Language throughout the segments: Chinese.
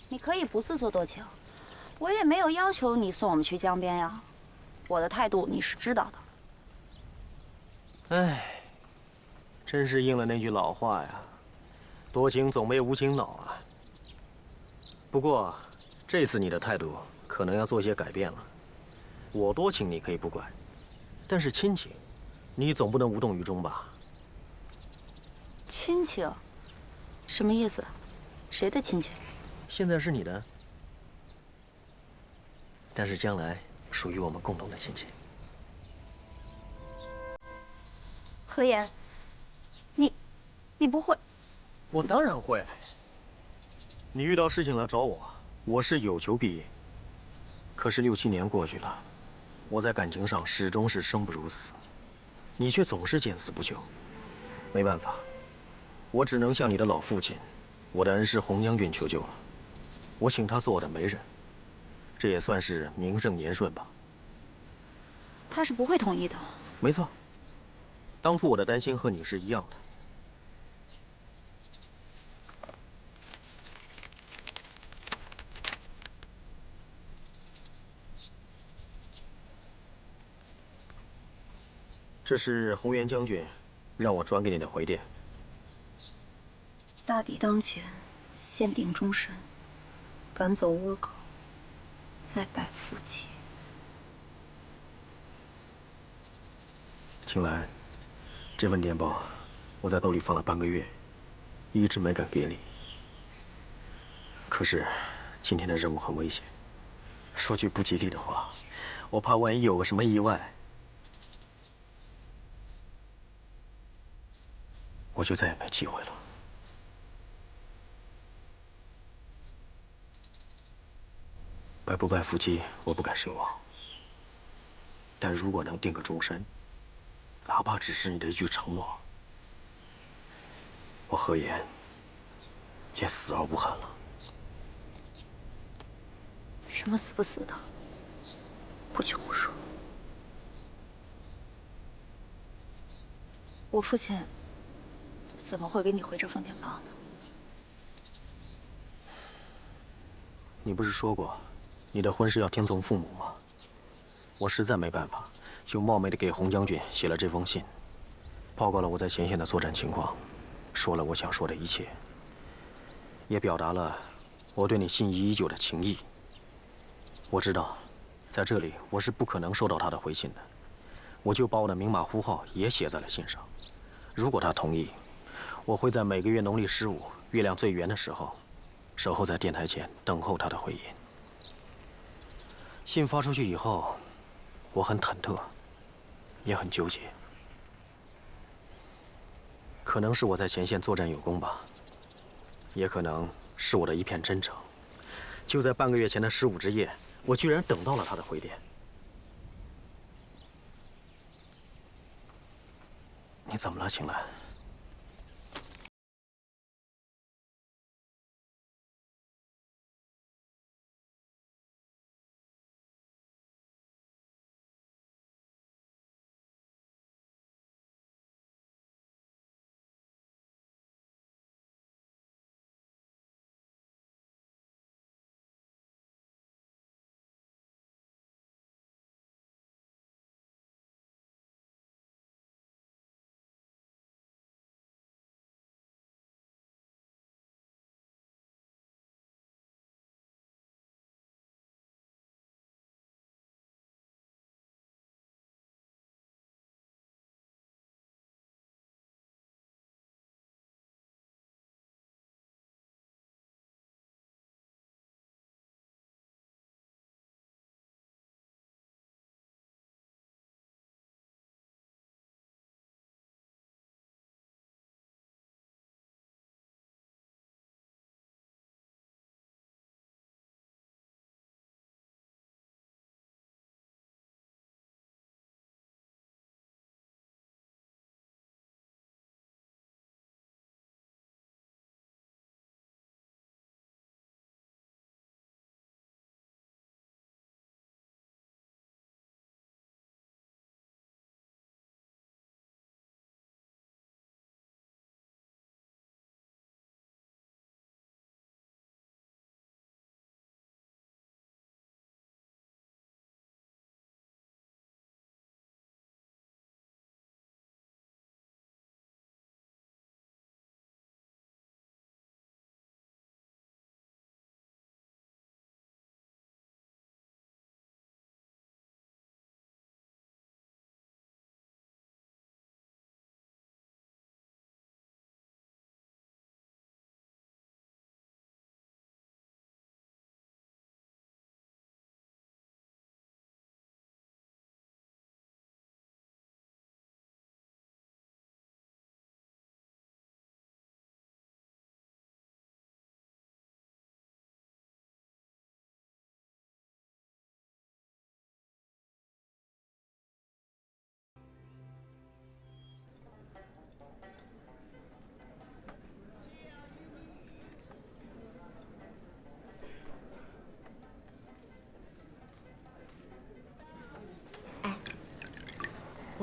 你可以不自作多情，我也没有要求你送我们去江边呀。我的态度你是知道的。哎，真是应了那句老话呀，多情总被无情恼啊。不过，这次你的态度可能要做些改变了。我多情你可以不管，但是亲情，你总不能无动于衷吧？亲情，什么意思？谁的亲情？现在是你的，但是将来属于我们共同的亲情。何言，你不会？我当然会。你遇到事情来找我，我是有求必应。可是6、7年过去了，我在感情上始终是生不如死，你却总是见死不救。没办法，我只能向你的老父亲，我的恩师洪将军求救了。我请他做我的媒人，这也算是名正言顺吧。他是不会同意的。没错，当初我的担心和你是一样的。这是洪元将军让我转给你的回电。大敌当前，限定终身，赶走倭寇，再拜夫妻。青兰，这份电报我在兜里放了半个月，一直没敢给你。可是今天的任务很危险，说句不吉利的话，我怕万一有个什么意外，我就再也没机会了。拜不拜夫妻，我不敢奢望。但如果能定个终身，哪怕只是你的一句承诺，我何言也死而无憾了。什么死不死的，不许胡说。我父亲怎么会给你回这封电报呢？你不是说过，你的婚事要听从父母吗？我实在没办法，就冒昧的给洪将军写了这封信，报告了我在前线的作战情况，说了我想说的一切，也表达了我对你心仪已久的情谊。我知道，在这里我是不可能收到他的回信的，我就把我的明码呼号也写在了信上。如果他同意，我会在每个月农历15月亮最圆的时候，守候在电台前等候他的回音。信发出去以后，我很忐忑，也很纠结。可能是我在前线作战有功吧，也可能是我的一片真诚。就在半个月前的15之夜，我居然等到了他的回电。你怎么了，青兰？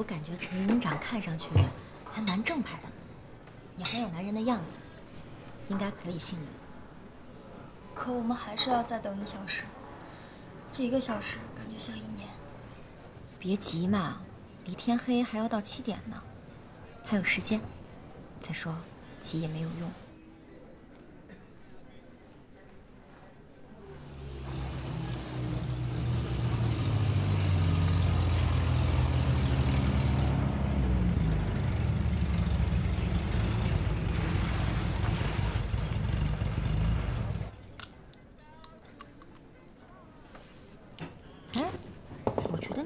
感觉陈营长看上去还蛮正派的，也很有男人的样子，应该可以信任。可我们还是要再等1小时，这1个小时感觉像1年。别急嘛，离天黑还要到7点呢，还有时间。再说，急也没有用。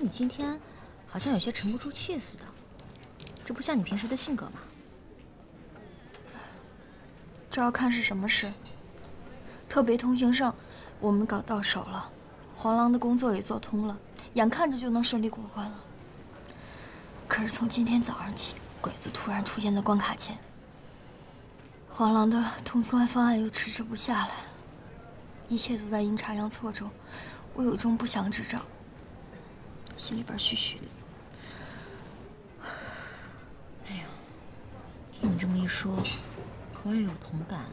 你今天好像有些沉不住气似的，这不像你平时的性格吗？这要看是什么事。特别通行证我们搞到手了，黄狼的工作也做通了，眼看着就能顺利过关了。可是从今天早上起，鬼子突然出现在关卡前，黄狼的通关方案又迟迟不下来，一切都在阴差阳错中，我有一种不祥之兆。 心里边虚虚的。哎呀，听你这么一说，我也有同感。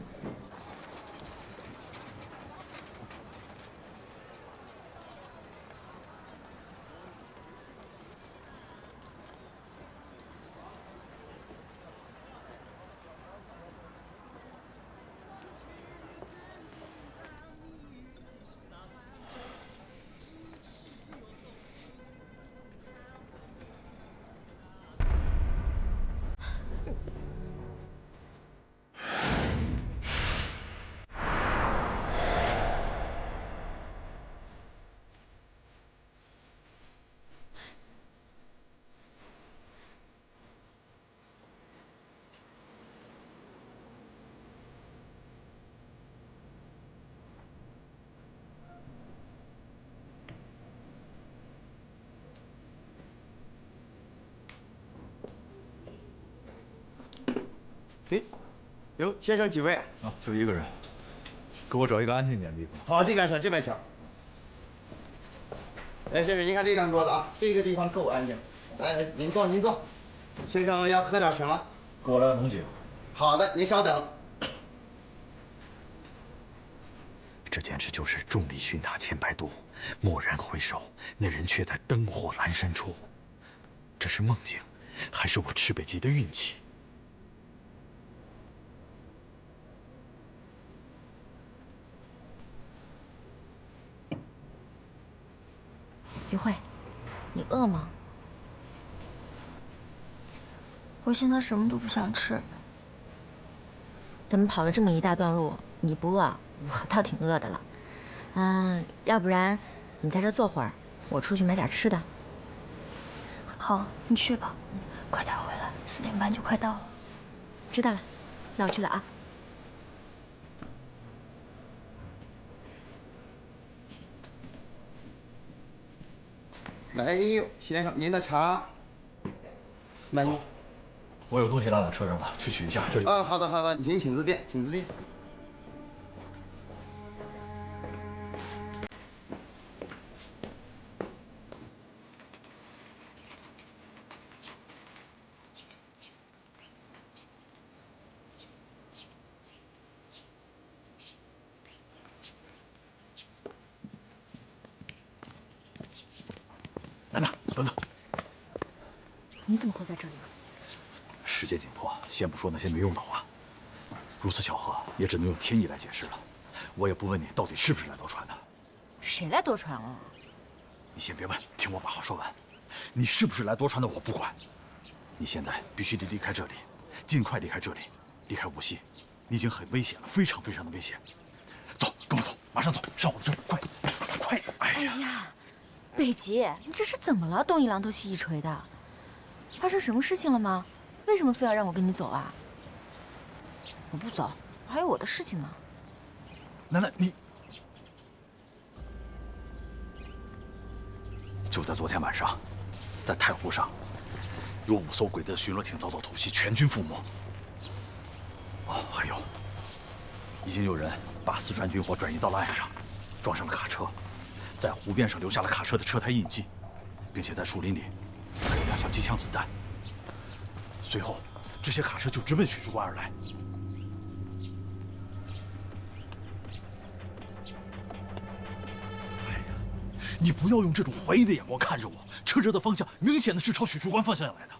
哎，哟，先生几位？啊，就1个人，给我找一个安静点的地方。好，这边请，这边请。哎，先生，您看这张桌子啊，这个地方够安静。来，您坐，您坐。先生要喝点什么？给我来个浓酒。好的，您稍等。这简直就是众里寻他千百度，蓦然回首，那人却在灯火阑珊处。这是梦境，还是我赤北极的运气？ 于慧，你饿吗？我现在什么都不想吃。咱们跑了这么一大段路，你不饿，我倒挺饿的了。要不然你在这坐会儿，我出去买点吃的。好，你去吧，快点回来，4点半就快到了。知道了，那我去了啊。 来哟，先生，您的茶。满意。我有东西落在车上了，去取一下。这里。啊，好的好的，您请自便，请自便。楠楠，等等。你怎么会在这里？时间紧迫，先不说那些没用的话。如此巧合，也只能用天意来解释了。我也不问你到底是不是来夺船的。谁来夺船了？你先别问，听我把话说完。你是不是来夺船的，我不管。你现在必须得离开这里，尽快离开这里，离开无锡。你已经很危险了，非常非常的危险。走，跟我走，马上走，上我的车，快，快！哎呀，北极，你这是怎么了？东一榔头西一锤的，发生什么事情了吗？为什么非要让我跟你走啊？我不走，还有我的事情呢。楠楠，你就在昨天晚上，在太湖上，有5艘鬼子的巡逻艇遭到突袭，全军覆没。哦，还有，已经有人把四川军火转移到了岸上，装上了卡车，在湖边上留下了卡车的车胎印记，并且在树林里可以看下像机枪子弹。随后，这些卡车就直奔许书馆而来。哎呀，你不要用这种怀疑的眼光看着我，车辙的方向明显的是朝许书馆方向来的。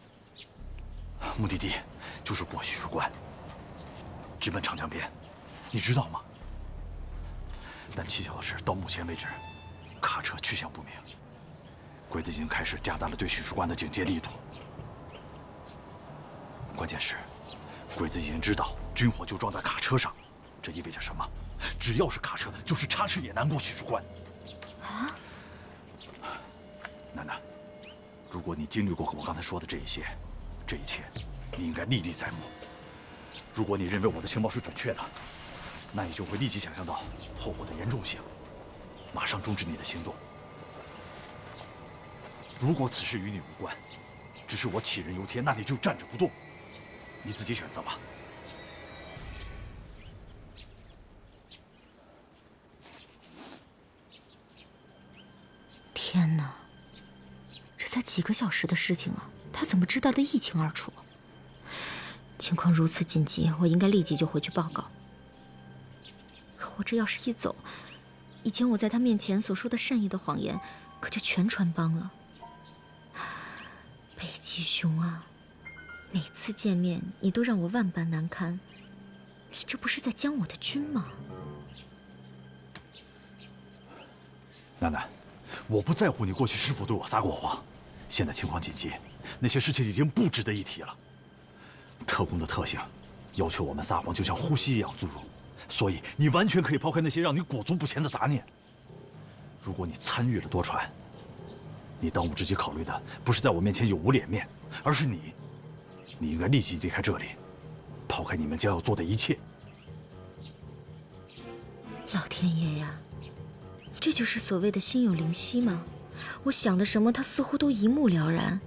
目的地就是过许书馆，直奔长江边，你知道吗？但蹊跷的是，到目前为止，卡车去向不明。鬼子已经开始加大了对许书馆的警戒力度。关键是，鬼子已经知道军火就装在卡车上，这意味着什么？只要是卡车，就是插翅也难过许书馆。啊！楠楠，如果你经历过我刚才说的这一切，这一切，你应该历历在目。如果你认为我的情报是准确的，那你就会立即想象到后果的严重性，马上终止你的行动。如果此事与你无关，只是我杞人忧天，那你就站着不动，你自己选择吧。天哪，这才几个小时的事情啊，他怎么知道的一清二楚？情况如此紧急，我应该立即就回去报告。可我这要是一走，以前我在他面前所说的善意的谎言，可就全穿帮了。北极熊啊，每次见面你都让我万般难堪，你这不是在将我的军吗？楠楠，我不在乎你过去是否对我撒过谎，现在情况紧急，那些事情已经不值得一提了。特工的特性要求我们撒谎就像呼吸一样自如，所以你完全可以抛开那些让你裹足不前的杂念。如果你参与了多传，你当务之急考虑的不是在我面前有无脸面，而是你应该立即离开这里，抛开你们将要做的一切。老天爷呀，这就是所谓的心有灵犀吗？我想的什么，他似乎都一目了然。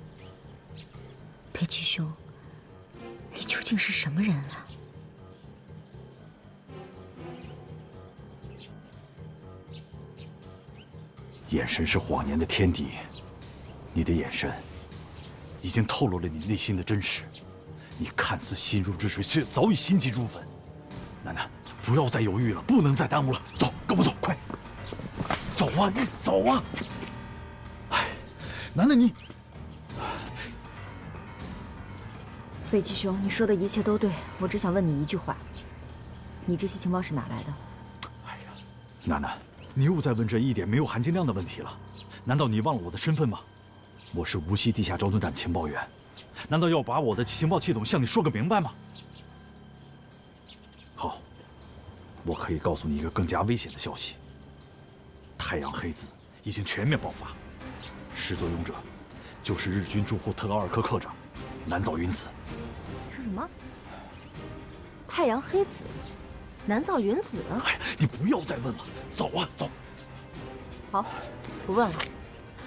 北极兄，你究竟是什么人啊？眼神是谎言的天敌，你的眼神已经透露了你内心的真实。你看似心如止水，却早已心急如焚。楠楠，不要再犹豫了，不能再耽误了。走，跟我走，快走啊！你走啊！哎，楠楠，你北极兄，你说的一切都对，我只想问你一句话：你这些情报是哪来的？哎呀，楠楠，你又在问这一点没有含金量的问题了。难道你忘了我的身份吗？我是无锡地下交通站情报员，难道要把我的情报系统向你说个明白吗？好，我可以告诉你一个更加危险的消息：太阳黑子已经全面爆发，始作俑者就是日军驻沪特高2科科长南沼云子。说什么？太阳黑子，南沼云子？哎，你不要再问了，走啊，走。好，不问了。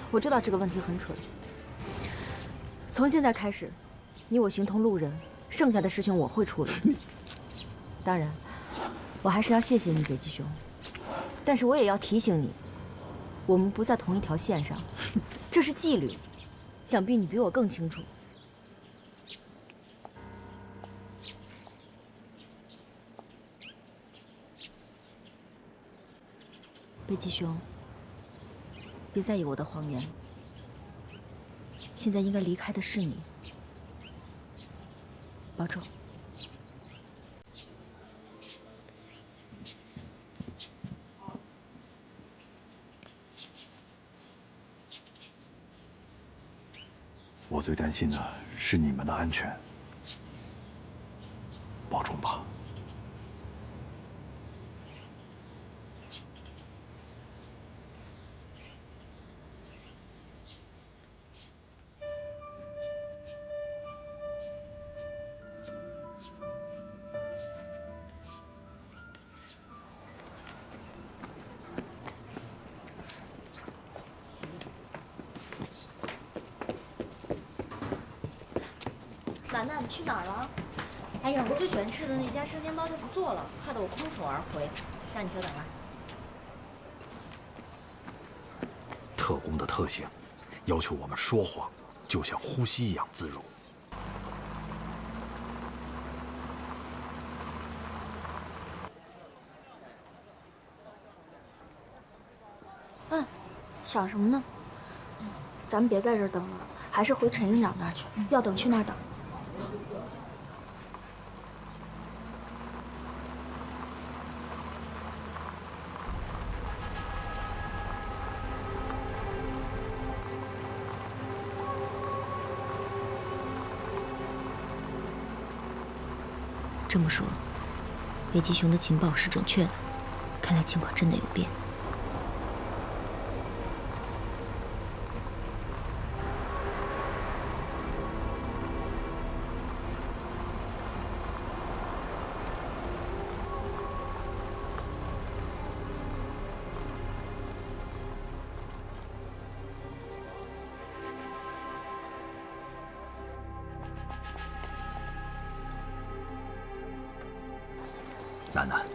我知道这个问题很蠢。从现在开始，你我形同路人，剩下的事情我会处理。当然，我还是要谢谢你，北极兄。但是我也要提醒你，我们不在同一条线上，这是纪律，想必你比我更清楚。北极兄，别在意我的谎言。现在应该离开的是你，保重。我最担心的是你们的安全，保重吧。楠楠，你去哪儿了？哎呀，我最喜欢吃的那家生煎包就不做了，害得我空手而回，让你久等了。特工的特性，要求我们说谎就像呼吸一样自如。想什么呢？咱们别在这儿等了，还是回陈营长那儿去。要等去那儿等。这么说，北极熊的情报是准确的，看来情况真的有变。楠楠，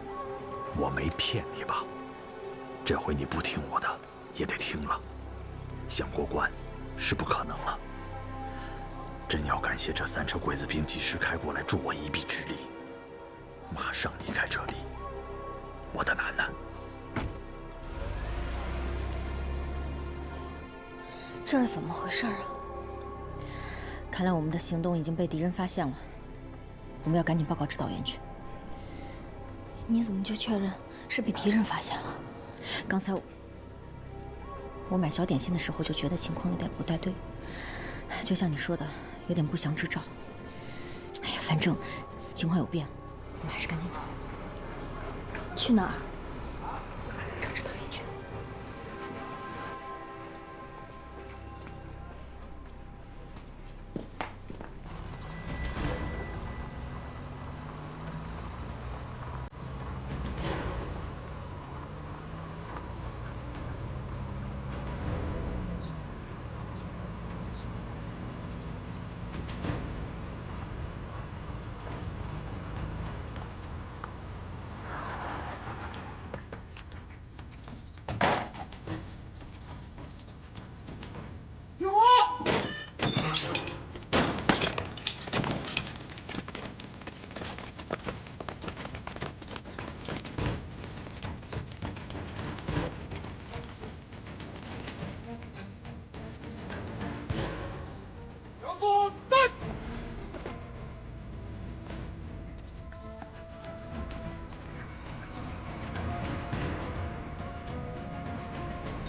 我没骗你吧？这回你不听我的，也得听了。想过关，是不可能了。真要感谢这3车鬼子兵及时开过来助我一臂之力，马上离开这里，我的楠楠。这是怎么回事啊？看来我们的行动已经被敌人发现了，我们要赶紧报告指导员去。你怎么就确认是被敌人发现了？刚才我买小点心的时候就觉得情况有点不太对，就像你说的，有点不祥之兆。哎呀，反正情况有变，我们还是赶紧走。去哪儿？找指导员去。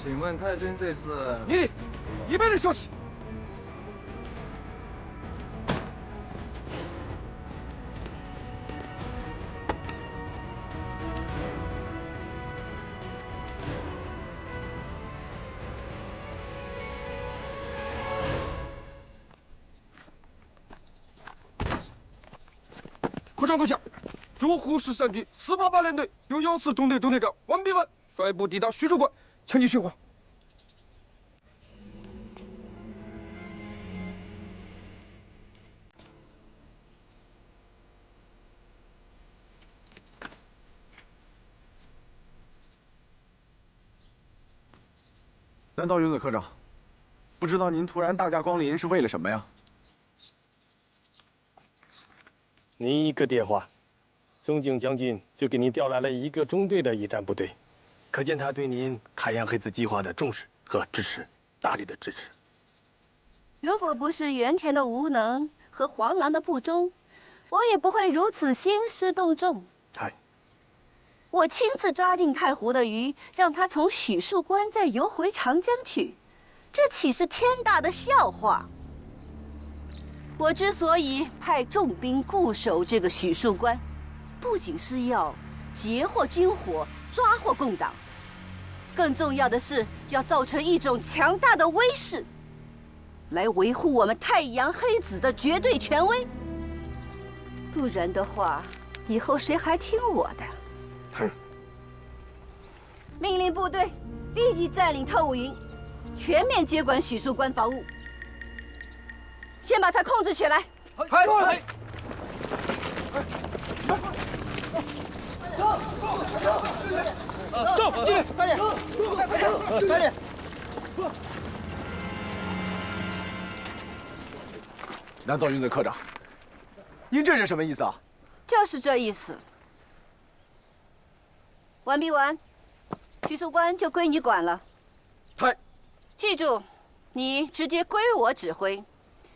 请问太君这次你预备的休息。扩张部下，驻湖市山区488联队614中队中队长王必万率部抵达徐州关，前去训话。难道云子科长不知道您突然大驾光临是为了什么呀？您一个电话，松井将军就给您调来了1个中队的野战部队，可见他对您海洋黑子计划的重视和支持，大力的支持。如果不是原田的无能和黄狼的不忠，我也不会如此兴师动众。我亲自抓进太湖的鱼，让他从许树关再游回长江去，这岂是天大的笑话？我之所以派重兵固守这个许树关，不仅是要截获军火、抓获共党，更重要的是要造成一种强大的威势，来维护我们太阳黑子的绝对权威。不然的话，以后谁还听我的？命令部队立即占领特务营，全面接管许树关防务。先把他控制起来。走，进来，快点，快点！南道云子科长，您这是什么意思啊？就是这意思。完毕完，徐庶官就归你管了。太，记住，你直接归我指挥，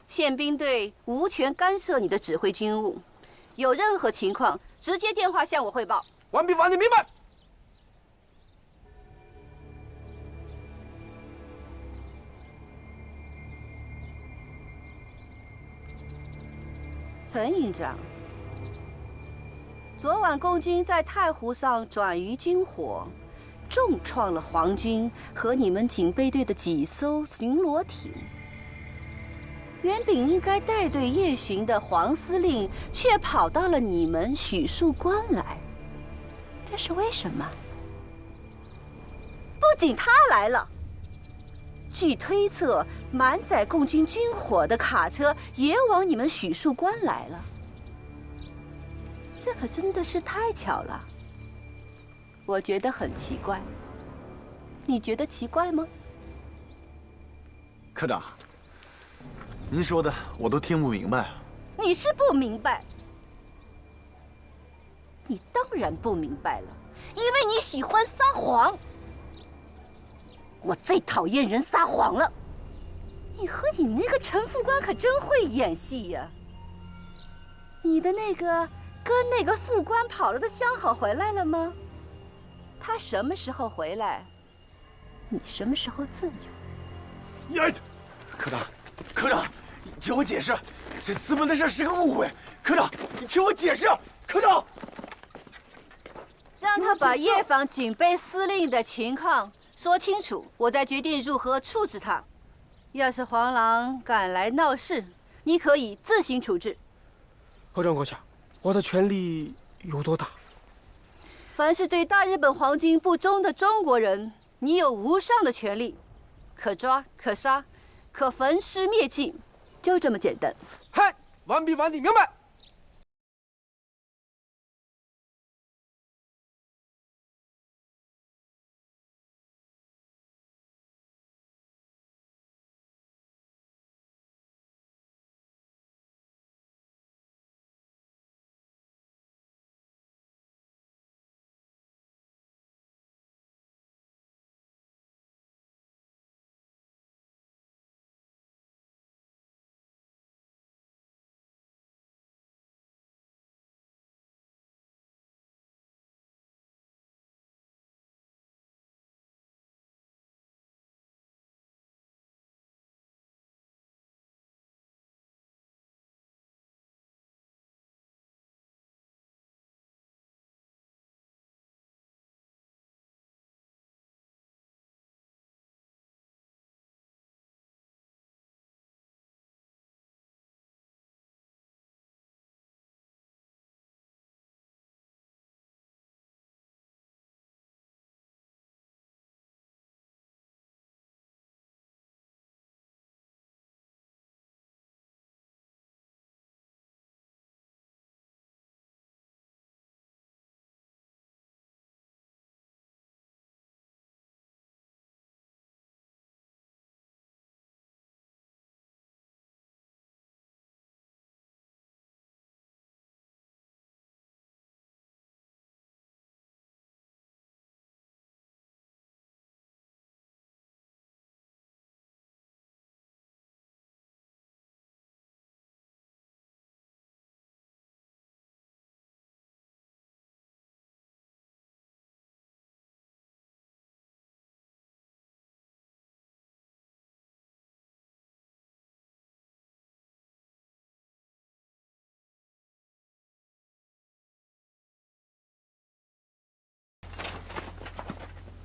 宪兵队无权干涉你的指挥军务，有任何情况直接电话向我汇报。完毕完，你明白？陈营长，昨晚共军在太湖上转移军火，重创了皇军和你们警备队的几艘巡逻艇。原本应该带队夜巡的黄司令，却跑到了你们许树关来，这是为什么？不仅他来了，据推测，满载共军军火的卡车也往你们许树关来了。这可真的是太巧了，我觉得很奇怪。你觉得奇怪吗？科长，您说的我都听不明白。你是不明白，你当然不明白了，因为你喜欢撒谎。我最讨厌人撒谎了。你和你那个陈副官可真会演戏呀！你的那个跟那个副官跑了的相好回来了吗？他什么时候回来，你什么时候自由？科长，科长，你听我解释，这私奔的事是个误会。科长，你听我解释，科长。让他把夜访警备司令的情况说清楚，我再决定如何处置他。要是黄狼敢来闹事，你可以自行处置。科长阁下，我的权力有多大？凡是对大日本皇军不忠的中国人，你有无上的权利，可抓可杀，可焚尸灭迹，就这么简单。嗨，完毕完毕，明白。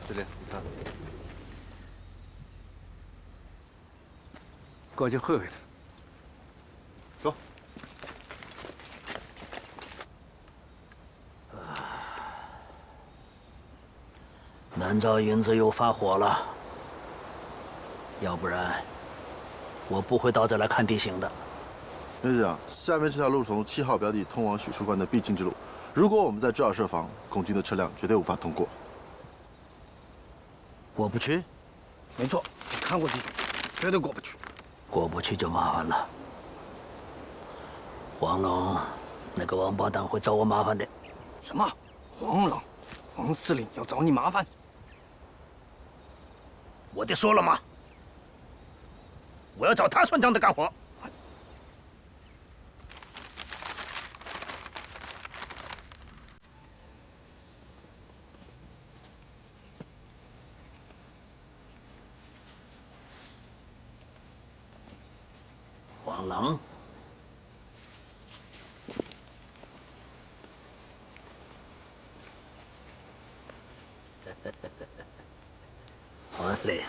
司令，你看，感觉很的。走。南诏云子又发火了，要不然我不会到这来看地形的。院长，下面这条路从7号标地通往许树关的必经之路，如果我们在这儿设防，共军的车辆绝对无法通过。过不去？没错，看过地图，绝对过不去。过不去就麻烦了。黄龙，那个王八蛋会找我麻烦的。什么？黄龙？黄司令要找你麻烦？我得说了吗？我要找他算账的干活。黄龙。 黄司令，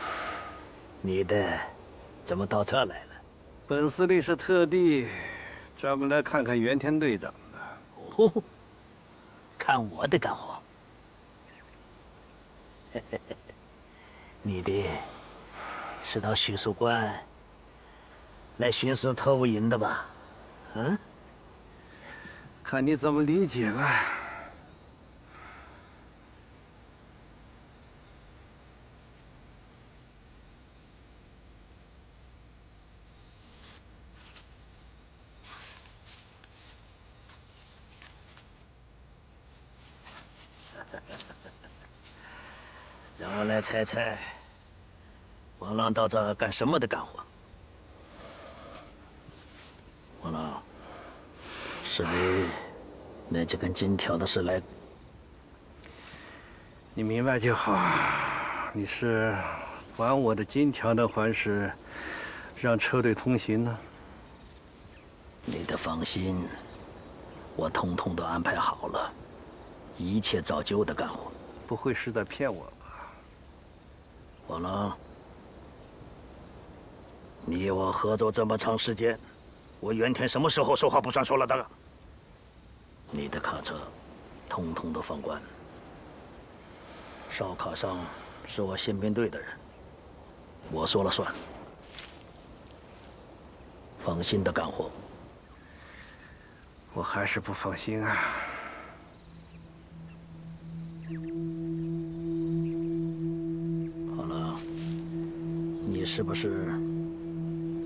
你的怎么到这来了？本司令是特地专门来看看袁天队长的。哦，看我的干活。你的是到叙述官来巡视特务营的吧？嗯？看你怎么理解了。 让我来猜猜，王浪到这干什么的干活？王浪，是你那几根金条的事来？你明白就好。你是还我的金条呢，还是让车队通行呢？你的放心，我统统都安排好了，一切照旧的干活。不会是在骗我吧？ 王浪，你我合作这么长时间，我袁天什么时候说话不算数了的？你的卡车，统统都放关。哨卡上是我宪兵队的人，我说了算。放心的干活。我还是不放心啊。 你是不是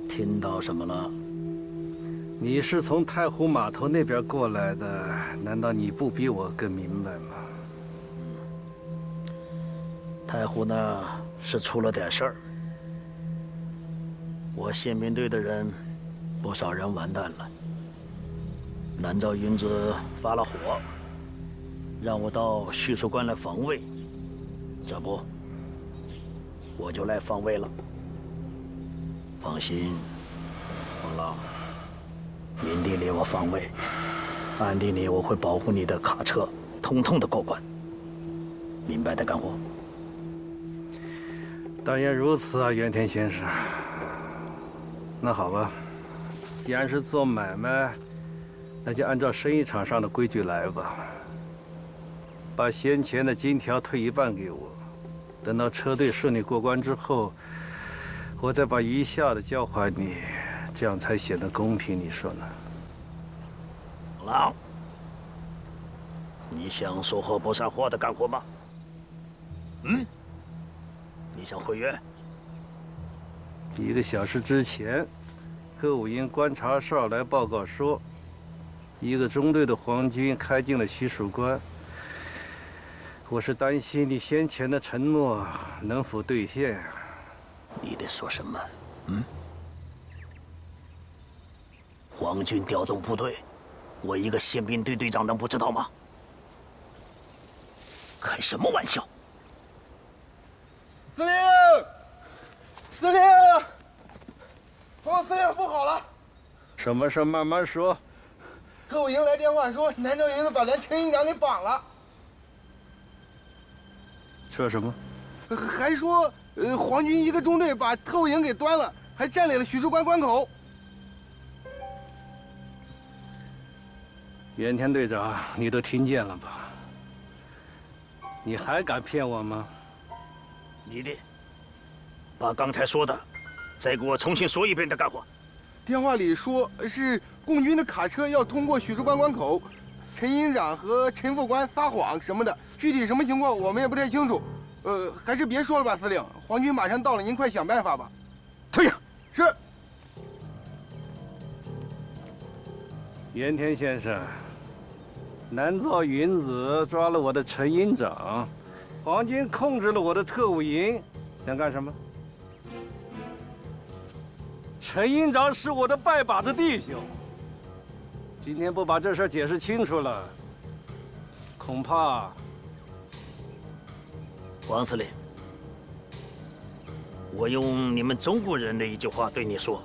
听到什么了？你是从太湖码头那边过来的，难道你不比我更明白吗？太湖呢是出了点事儿，我宪兵队的人不少人完蛋了。南诏云子发了火，让我到叙述关来防卫，这不，我就来防卫了。 放心，王浪，明地里我防卫，暗地里我会保护你的卡车，统统的过关。明白的干活。但愿如此啊，袁天先生。那好吧，既然是做买卖，那就按照生意场上的规矩来吧。把先前的金条退一半给我，等到车队顺利过关之后。 我再把余下的交还你，这样才显得公平，你说呢？王浪，你想说活不算话的干活吗？嗯？你想毁约？1个小时之前，歌舞营观察哨来报告说，1个中队的皇军开进了西蜀关。我是担心你先前的承诺能否兑现啊？ 你得说什么？嗯？皇军调动部队，我一个宪兵队队长能不知道吗？开什么玩笑！司令，司令，司令不好了！什么事慢慢说。特务营来电话说，南诏营子把咱陈营长给绑了。说什么？还说。 皇军1个中队把特务营给端了，还占领了叙述关关口。袁天队长，你都听见了吧？你还敢骗我吗？你的，把刚才说的，再给我重新说一遍的干活。电话里说是共军的卡车要通过叙述关关口，陈营长和陈副官撒谎什么的，具体什么情况我们也不太清楚。 还是别说了吧，司令。皇军马上到了，您快想办法吧。退下。是。原田先生，南诏云子抓了我的陈营长，皇军控制了我的特务营，想干什么？陈营长是我的拜把子弟兄，今天不把这事解释清楚了，恐怕……王司令，我用你们中国人的一句话对你说：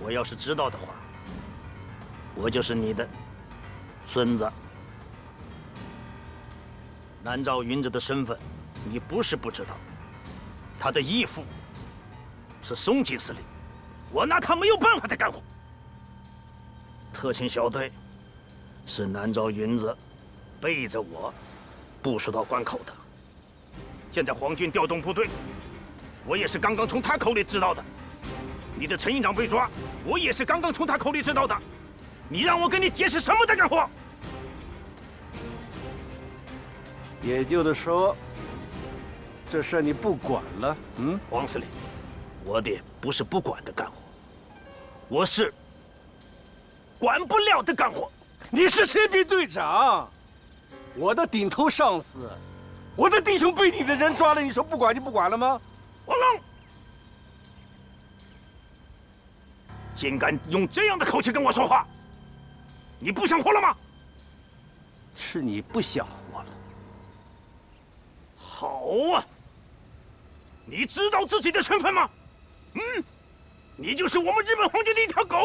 我要是知道的话，我就是你的孙子。南诏云子的身份，你不是不知道，他的义父是松吉司令，我拿他没有办法的干活。特勤小队是南诏云子背着我部署到关口的。现在皇军调动部队，我也是刚刚从他口里知道的。你的陈营长被抓，我也是刚刚从他口里知道的。你让我跟你解释什么在干活？也就是说，这事你不管了？王司令，我的不是不管的干活，我是管不了的干活。你是宪兵队长，我的顶头上司，我的弟兄被你的人抓了，你说不管就不管了吗？王浪，竟敢用这样的口气跟我说话，你不想活了吗？是你不想活了。好啊，你知道自己的身份吗？你就是我们日本皇军的一条狗。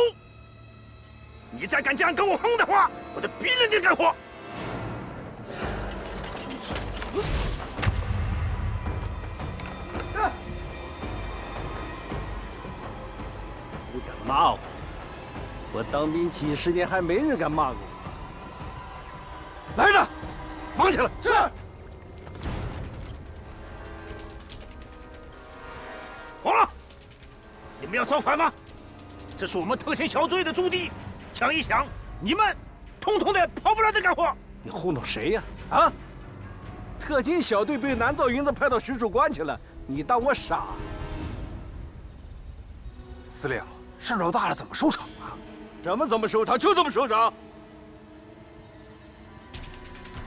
你再敢这样跟我哼的话，我就逼着你干活。你敢骂我？我当兵几十年，还没人敢骂过我。来人，绑起来！是。黄浪，你们要造反吗？这是我们特勤小队的驻地，想一想，你们统统的跑不了这干活。你糊弄谁呀？啊！特勤小队被南诏云子派到徐属关去了，你当我傻？司令，事闹大了怎么收场啊？怎么收场？就这么收场。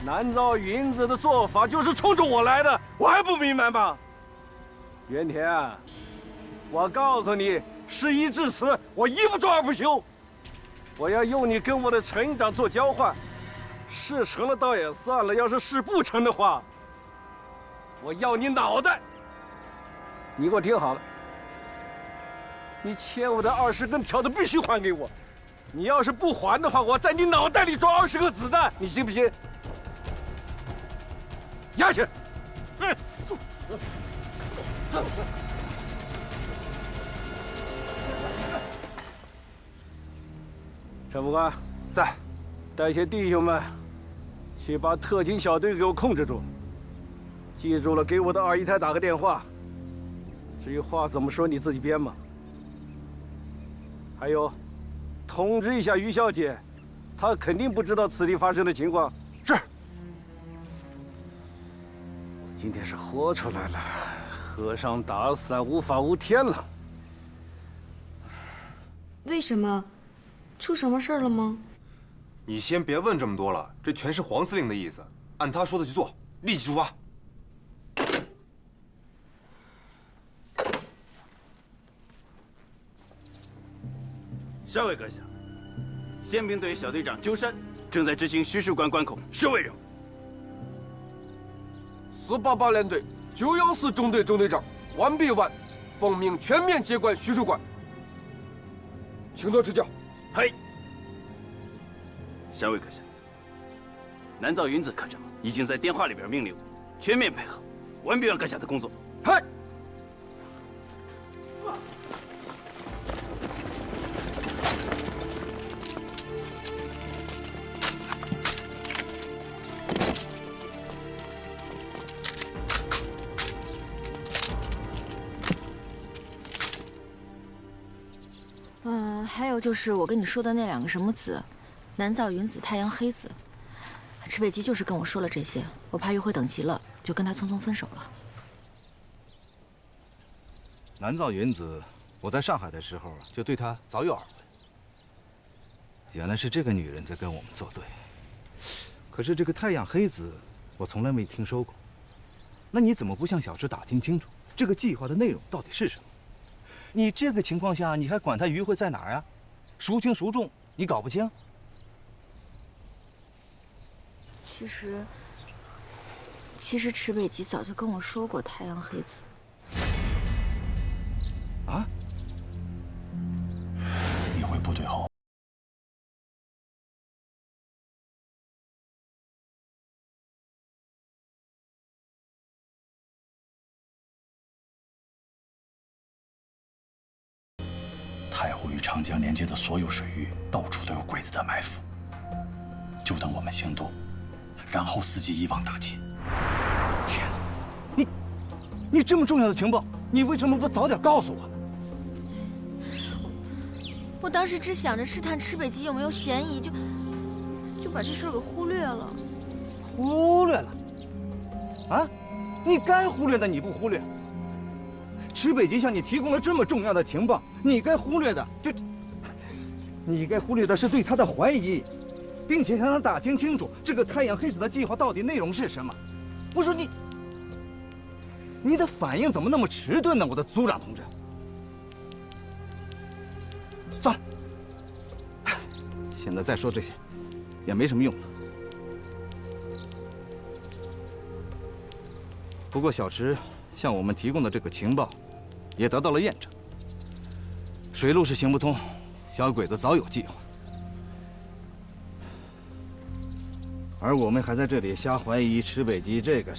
南诏云子的做法就是冲着我来的，我还不明白吗？原田，我告诉你，事已至此，我一不做二不休。我要用你跟我的陈营长做交换，事成了倒也算了，要是事不成的话，我要你脑袋。你给我听好了，你欠我的20根条子必须还给我。你要是不还的话，我在你脑袋里装20个子弹，你信不信？押去。陈副官在，带些弟兄们去把特勤小队给我控制住。记住了，给我的2姨太打个电话。至于话怎么说，你自己编嘛。还有，通知一下于小姐，她肯定不知道此地发生的情况。是。我今天是豁出来了，和尚打伞，无法无天了。为什么？出什么事儿了吗？你先别问这么多了，这全是黄司令的意思，按他说的去做，立即出发。上尉阁下，宪兵队小队长鸠山正在执行徐属关关口守卫任务。488联队914中队中队长完毕完，奉命全面接管徐属关，请多指教。嘿，上尉阁下，南诏云子科长已经在电话里边命令我全面配合，完毕完阁下的工作。嗨。还有就是我跟你说的那2个什么子，南诏云子、太阳黑子，池北基就是跟我说了这些，我怕玉辉等急了，就跟他匆匆分手了。南诏云子，我在上海的时候就对他早有耳闻。原来是这个女人在跟我们作对。可是这个太阳黑子，我从来没听说过。那你怎么不向小池打听清楚这个计划的内容到底是什么？你这个情况下，你还管他鱼会在哪儿啊？孰轻孰重，你搞不清？其实池北吉早就跟我说过太阳黑子。啊？你回部队后，太湖与长江连接的所有水域，到处都有鬼子的埋伏。就等我们行动，然后伺机一网打尽。天哪！你这么重要的情报，你为什么不早点告诉我？我当时只想着试探池北吉有没有嫌疑，就把这事儿给忽略了。忽略了？啊？你该忽略的你不忽略。池北吉向你提供了这么重要的情报，你该忽略的你该忽略的是对他的怀疑，并且向他打听清楚这个太阳黑子的计划到底内容是什么。我说你的反应怎么那么迟钝呢，我的组长同志？算了，现在再说这些也没什么用了。不过小池向我们提供的这个情报，也得到了验证。水路是行不通，小鬼子早有计划，而我们还在这里瞎怀疑池北吉这个。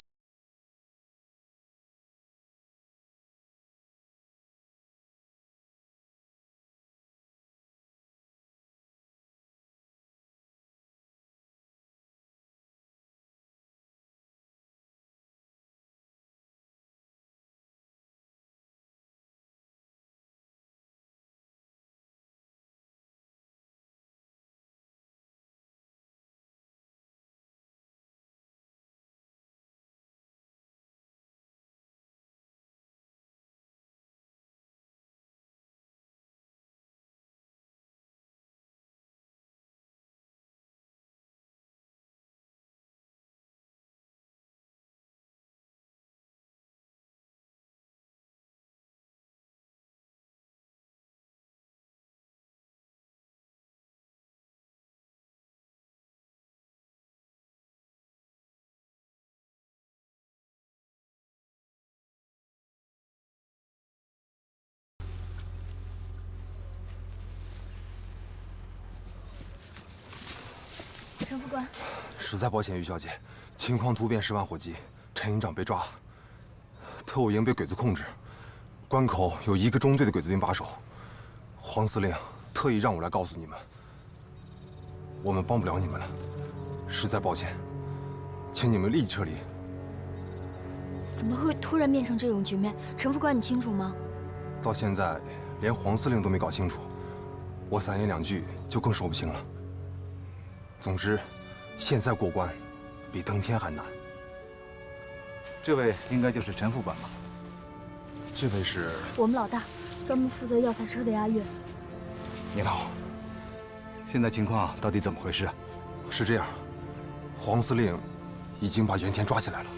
陈副官，实在抱歉，于小姐，情况突变，10万火急，陈营长被抓，特务营被鬼子控制，关口有1个中队的鬼子兵把守。黄司令特意让我来告诉你们，我们帮不了你们了，实在抱歉，请你们立即撤离。怎么会突然变成这种局面？陈副官，你清楚吗？到现在连黄司令都没搞清楚，我3言2句就更说不清了。总之，现在过关比登天还难。这位应该就是陈副官吧？这位是我们老大，专门负责药材车的阿月。你好，现在情况到底怎么回事啊？是这样，黄司令已经把袁天抓起来了。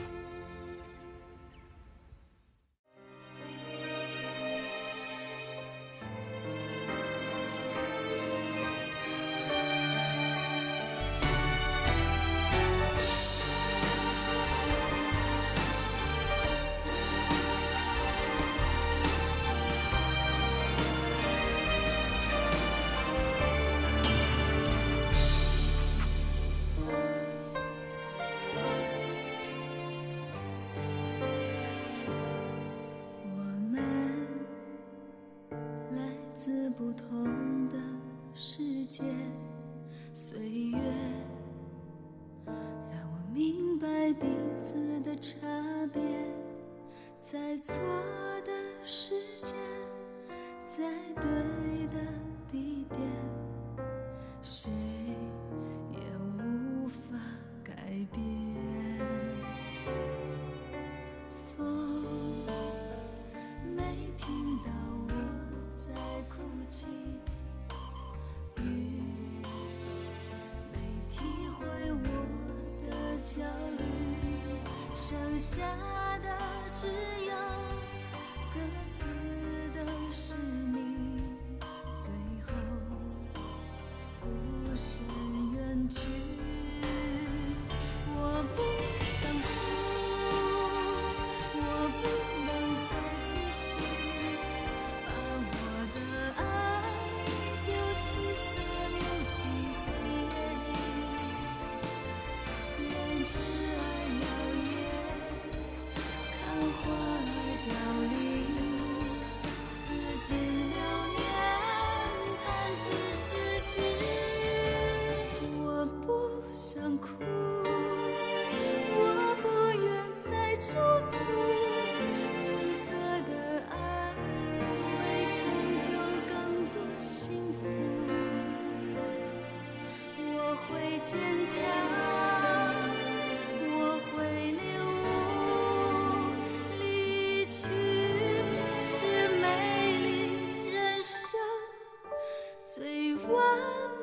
自不同的世界，岁月让我明白彼此的差别，在错的时间，在对的地点，谁也无法改变。风没听到我在哭泣，雨焦虑，剩下的只有各自都是你，最后孤身远去。我不想哭，我不能再继续把我的爱丢弃在无尽黑夜里，任挚爱摇曳，看花儿凋零，似锦流年，弹指逝去。我不想哭，我不愿再驻足，曲折的爱会成就更多幸福。我会坚强，我会领悟，离去是美丽人生最完美